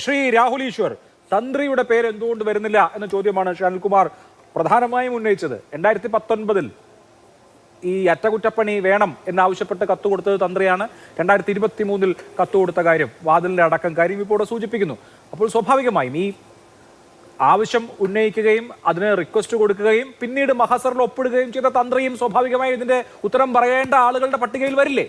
ശ്രീ രാഹുൽ ഈശ്വർ, തന്ത്രിയുടെ പേര് എന്തുകൊണ്ട് വരുന്നില്ല എന്ന ചോദ്യമാണ് അനിൽകുമാർ പ്രധാനമായും ഉന്നയിച്ചത്. 2019 ഈ അറ്റകുറ്റപ്പണി വേണം എന്നാവശ്യപ്പെട്ട് കത്ത് കൊടുത്തത് തന്ത്രിയാണ്. 2023 കത്ത് കൊടുത്ത കാര്യം, വാതിലിന്റെ അടക്കം കാര്യം ഇപ്പോൾ സൂചിപ്പിക്കുന്നു. അപ്പോൾ സ്വാഭാവികമായും ഈ ആവശ്യം ഉന്നയിക്കുകയും അതിന് റിക്വസ്റ്റ് കൊടുക്കുകയും പിന്നീട് മഹസറിൽ ഒപ്പിടുകയും ചെയ്ത തന്ത്രിയും സ്വാഭാവികമായും ഇതിന്റെ ഉത്തരം പറയേണ്ട ആളുകളുടെ പട്ടികയിൽ വരില്ലേ?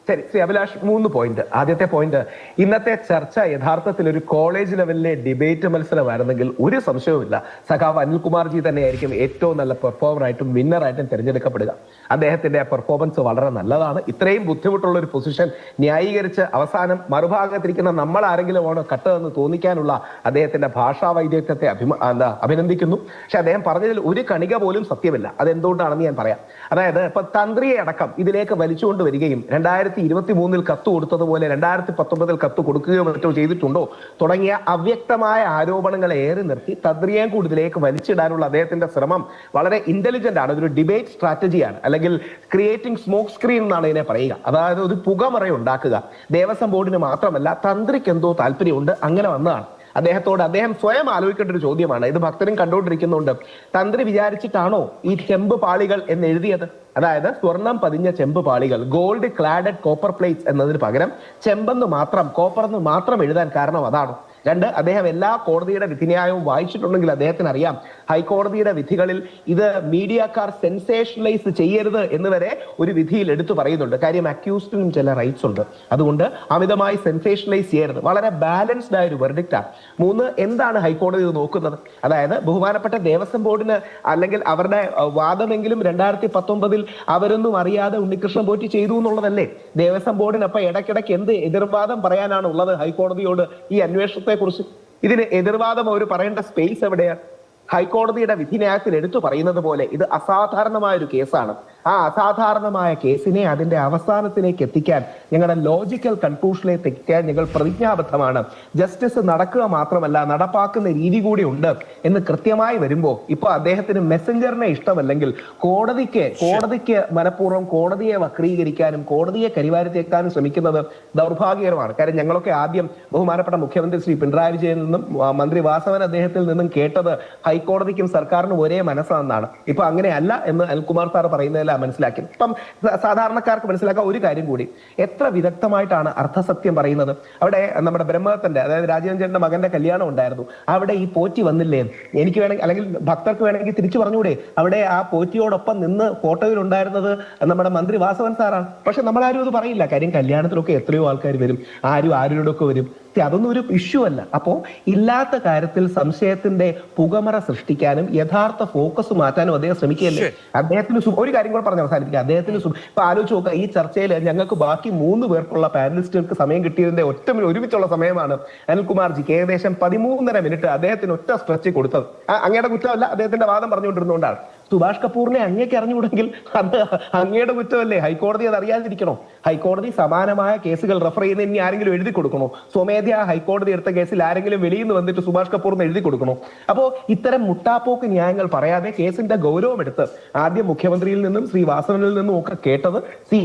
ശരി, ശ്രീ അഭിലാഷ്, 3 പോയിന്റ്. ആദ്യത്തെ പോയിന്റ്, ഇന്നത്തെ ചർച്ച യഥാർത്ഥത്തിൽ ഒരു കോളേജ് ലെവലിലെ ഡിബേറ്റ് മത്സരമായിരുന്നെങ്കിൽ ഒരു സംശയവുമില്ല സഖാവ് അനിൽകുമാർജി തന്നെയായിരിക്കും ഏറ്റവും നല്ല പെർഫോമറായിട്ടും വിന്നറായിട്ടും തിരഞ്ഞെടുക്കപ്പെടുക. അദ്ദേഹത്തിന്റെ പെർഫോമൻസ് വളരെ നല്ലതാണ്. ഇത്രയും ബുദ്ധിമുട്ടുള്ള ഒരു പൊസിഷൻ ന്യായീകരിച്ച് അവസാനം മറുഭാഗത്തിരിക്കുന്ന നമ്മൾ ആരെങ്കിലും ആണ് കട്ടതെന്ന് തോന്നിക്കാനുള്ള അദ്ദേഹത്തിന്റെ ഭാഷാ വൈദഗ്ധ്യത്തെ അഭിനന്ദിക്കുന്നു. പക്ഷെ അദ്ദേഹം പറഞ്ഞതിൽ ഒരു കണിക പോലും സത്യമില്ല. അതെന്തുകൊണ്ടാണെന്ന് ഞാൻ പറയാം. അതായത് ഇപ്പൊ തന്ത്രിയെ അടക്കം ഇതിലേക്ക് വലിച്ചുകൊണ്ട് വരികയും 2023 കത്ത് കൊടുത്തതുപോലെ 2019 കത്ത് കൊടുക്കുകയോ മറ്റോ ചെയ്തിട്ടുണ്ടോ തുടങ്ങിയ അവ്യക്തമായ ആരോപണങ്ങളെ ഏറി നിർത്തി തന്ത്രിയെയും കൂടി ഇതിലേക്ക് വലിച്ചിടാനുള്ള അദ്ദേഹത്തിന്റെ ശ്രമം വളരെ ഇന്റലിജന്റ് ആണ്. ഇതൊരു ഡിബേറ്റ് സ്ട്രാറ്റജിയാണ്, അല്ലെങ്കിൽ ക്രിയേറ്റിംഗ് സ്മോക്ക് സ്ക്രീൻ എന്നാണ് ഇതിനെ പറയുക. അതായത് ഒരു പുകമറ ഉണ്ടാക്കുക. ദേവസ്വം ബോർഡിന് മാത്രമല്ല തന്ത്രിക്ക് എന്തോ താല്പര്യമുണ്ട്, അങ്ങനെ വന്നതാണ്. അദ്ദേഹം സ്വയം ആലോചിക്കേണ്ട ഒരു ചോദ്യമാണ്. ഇത് ഭക്തരും കണ്ടുകൊണ്ടിരിക്കുന്നുണ്ട്. തന്ത്രി വിചാരിച്ചിട്ടാണോ ഈ ചെമ്പ് പാളികൾ എന്ന് എഴുതിയത്? അതായത് സ്വർണം പതിഞ്ഞ ചെമ്പ് പാളികൾ, ഗോൾഡ് ക്ലാഡഡ് കോപ്പർ പ്ലേറ്റ്സ് എന്നതിന് പകരം ചെമ്പെന്ന് മാത്രം, കോപ്പറെന്ന് മാത്രം എഴുതാൻ കാരണം അതാണോ? 2, അദ്ദേഹം എല്ലാ കോടതിയുടെ വിധിന്യായവും വായിച്ചിട്ടുണ്ടെങ്കിൽ അദ്ദേഹത്തിന് അറിയാം ഹൈക്കോടതിയുടെ വിധികളിൽ ഇത് മീഡിയക്കാർ സെൻസേഷണലൈസ് ചെയ്യരുത് എന്ന് വരെ ഒരു വിധിയിൽ എടുത്തു പറയുന്നുണ്ട്. കാര്യം അക്യൂസ്ഡിനും ചില റൈറ്റ്സ് ഉണ്ട്, അതുകൊണ്ട് അമിതമായി സെൻസേഷണലൈസ് ചെയ്യരുത്. വളരെ ബാലൻസ്ഡ് ആയ ഒരു വെർഡിക്റ്റാണ്. 3, എന്താണ് ഹൈക്കോടതി നോക്കുന്നത്? അതായത് ബഹുമാനപ്പെട്ട ദേവസ്വം ബോർഡിന് അല്ലെങ്കിൽ അവരുടെ വാദമെങ്കിലും 2019 അവരൊന്നും അറിയാതെ ഉണ്ണികൃഷ്ണൻ പോറ്റി ചെയ്തു എന്നുള്ളതല്ലേ? ദേവസ്വം ബോർഡിന് അപ്പൊ ഇടയ്ക്കിടയ്ക്ക് എന്ത് എതിർവാദം പറയാനാണ് ഉള്ളത് ഹൈക്കോടതിയോട് ഈ അന്വേഷണത്തെ കുറിച്ച്? ഇതിന് എതിർവാദം അവർ പറയേണ്ട സ്പേസ് എവിടെയാണ്? ഹൈക്കോടതിയുടെ വിധിന്യായത്തിൽ എടുത്തു പറയുന്നത് പോലെ ഇത് അസാധാരണമായ ഒരു കേസാണ്. ആ അസാധാരണമായ കേസിനെ അതിന്റെ അവസാനത്തിലേക്ക് എത്തിക്കാൻ, ഞങ്ങളുടെ ലോജിക്കൽ കൺക്ലൂഷനിലേക്ക് എത്തിക്കാൻ ഞങ്ങൾ പ്രതിജ്ഞാബദ്ധമാണ്. ജസ്റ്റിസ് നടക്കുക മാത്രമല്ല നടപ്പാക്കുന്ന രീതി കൂടി ഉണ്ട് എന്ന് കൃത്യമായി വരുമ്പോൾ ഇപ്പൊ അദ്ദേഹത്തിന് മെസ്സഞ്ചറിനെ ഇഷ്ടമല്ലെങ്കിൽ കോടതിക്ക് മനഃപൂർവ്വം കോടതിയെ വക്രീകരിക്കാനും കോടതിയെ കരിവാരിത്തേക്കാനും ശ്രമിക്കുന്നത് ദൗർഭാഗ്യകരമാണ്. കാര്യം ഞങ്ങളൊക്കെ ആദ്യം ബഹുമാനപ്പെട്ട മുഖ്യമന്ത്രി ശ്രീ പിണറായി വിജയനിൽ നിന്നും മന്ത്രി വാസവൻ അദ്ദേഹത്തിൽ നിന്നും കേട്ടത് ഹൈക്കോടതിക്കും സർക്കാരിനും ഒരേ മനസ്സാണെന്നാണ്. ഇപ്പൊ അങ്ങനെയല്ല എന്ന് അനിൽകുമാർ സാർ പറയുന്നതിൽ മനസ്സിലാക്കി. ഇപ്പം സാധാരണക്കാർക്ക് മനസ്സിലാക്കാൻ ഒരു കാര്യം കൂടി, എത്ര വിദഗ്ധമായിട്ടാണ് അർത്ഥസത്യം പറയുന്നത്. അവിടെ നമ്മുടെ ബ്രഹ്മത്തിന്റെ, അതായത് രാജീവൻ മകന്റെ കല്യാണം ഉണ്ടായിരുന്നു. അവിടെ ഈ പോറ്റി വന്നില്ലേ? എനിക്ക് വേണമെങ്കിൽ, അല്ലെങ്കിൽ ഭക്തർക്ക് വേണമെങ്കിൽ തിരിച്ചു പറഞ്ഞുകൂടെ, അവിടെ ആ പോറ്റിയോടൊപ്പം നിന്ന് ഫോട്ടോയിൽ ഉണ്ടായിരുന്നത് നമ്മുടെ മന്ത്രി വാസവൻ സാറാണ്. പക്ഷെ നമ്മളാരും അത് പറയില്ല. കാര്യം കല്യാണത്തിലൊക്കെ എത്രയോ ആൾക്കാർ വരും, ആരോടൊക്കെ വരും. അതൊന്നും ഒരു ഇഷ്യൂ അല്ല. അപ്പോ ഇല്ലാത്ത കാര്യത്തിൽ സംശയത്തിന്റെ പുകമറ സൃഷ്ടിക്കാനും യഥാർത്ഥ ഫോക്കസ് മാറ്റാനും അദ്ദേഹം ശ്രമിക്കുകയല്ലേ. അദ്ദേഹത്തിന് ഒരു കാര്യം കൂടെ പറഞ്ഞ് അവസാനിപ്പിക്കുക. അദ്ദേഹത്തിന് ഇപ്പൊ ആലോചിച്ച് നോക്കുക, ഈ ചർച്ചയിൽ ഞങ്ങൾക്ക് ബാക്കി 3 പേർക്കുള്ള പാനലിസ്റ്റുകൾക്ക് സമയം കിട്ടിയതിന്റെ ഒരുമിച്ചുള്ള സമയമാണ് അനിൽകുമാർജിക്ക് ഏകദേശം 13.5 മിനിറ്റ് അദ്ദേഹത്തിന് ഒറ്റ സ്ട്രെച്ച് കൊടുത്തത്. അങ്ങയുടെ കുറ്റമല്ല, അദ്ദേഹത്തിന്റെ വാദം പറഞ്ഞുകൊണ്ടിരുന്നുകൊണ്ടാണ്. സുഭാഷ് കപൂറിനെ അങ്ങേക്ക് അറിഞ്ഞുകൂടെങ്കിൽ അത് അങ്ങയുടെ കുറ്റമല്ലേ? ഹൈക്കോടതി അത് അറിയാതിരിക്കണോ? ഹൈക്കോടതി സമാനമായ കേസുകൾ റെഫർ ചെയ്യുന്ന ഇനി ആരെങ്കിലും എഴുതി കൊടുക്കണോ? സ്വമേധയാ ഹൈക്കോടതി എടുത്ത കേസിൽ ആരെങ്കിലും വെളിയിൽ നിന്ന് വന്നിട്ട് സുഭാഷ് കപൂറിന് എഴുതി കൊടുക്കണോ? അപ്പോ ഇത്തരം മുട്ടാപ്പോക്ക് ന്യായങ്ങൾ പറയാതെ കേസിന്റെ ഗൗരവം എടുത്ത് ആദ്യം മുഖ്യമന്ത്രിയിൽ നിന്നും ശ്രീ വാസവനിൽ നിന്നും ഒക്കെ കേട്ടത്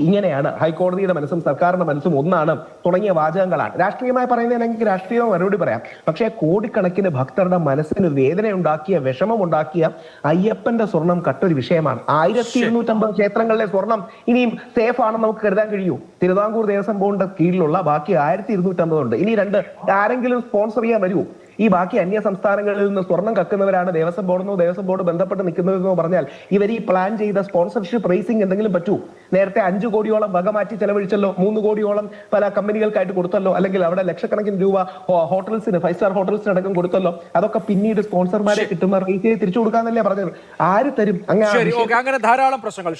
ഇങ്ങനെയാണ്, ഹൈക്കോടതിയുടെ മനസ്സും സർക്കാരിന്റെ മനസ്സും ഒന്നാണ് തുടങ്ങിയ വാചകങ്ങളാണ്. രാഷ്ട്രീയമായി പറയുന്നതിനെങ്കിൽ രാഷ്ട്രീയമായി മറുപടി പറയാം. പക്ഷേ കോടിക്കണക്കിന് ഭക്തരുടെ മനസ്സിന് വേദനയുണ്ടാക്കിയ, വിഷമമുണ്ടാക്കിയ അയ്യപ്പന്റെ സ്വർണം കട്ടൊരു വിഷയമാണ്. 1250 ക്ഷേത്രങ്ങളിലെ സ്വർണം ഇനിയും സേഫ് ആണെന്ന് നമുക്ക് കരുതാൻ കഴിയൂ? തിരുവിതാംകൂർ ദേവസ്വം ബോർഡിന്റെ കീഴിലുള്ള ബാക്കി 1250 ഉണ്ട്. ഇനി 2 ആരെങ്കിലും സ്പോൺസർ ചെയ്യാൻ വരുമോ? ഈ ബാക്കി അന്യ സംസ്ഥാനങ്ങളിൽ നിന്ന് സ്വർണം കക്കുന്നവരാണ് ദേവസ്വം ബോർഡെന്നോ ദേവസ്വം ബോർഡ് ബന്ധപ്പെട്ട് നിൽക്കുന്നതെന്നോ പറഞ്ഞാൽ ഇവർ ഈ പ്ലാൻ ചെയ്ത സ്പോൺസർഷിപ്പ് റേസിംഗ് എന്തെങ്കിലും പറ്റൂ? നേരത്തെ 5 കോടിയോളം വക മാറ്റി ചെലവഴിച്ചല്ലോ, 3 കോടിയോളം പല കമ്പനികൾക്കായിട്ട് കൊടുത്തല്ലോ, അല്ലെങ്കിൽ അവിടെ ലക്ഷക്കണക്കിന് രൂപ ഹോട്ടൽസിന്, 5 സ്റ്റാർ ഹോട്ടൽസിന് അടക്കം കൊടുത്തല്ലോ. അതൊക്കെ പിന്നീട് സ്പോൺസർമാരെ കിട്ടുന്ന റേറ്റ് തിരിച്ചു കൊടുക്കാന്നല്ലേ പറഞ്ഞത്. ആര് തരും? അങ്ങനെ ധാരാളം പ്രശ്നങ്ങൾ.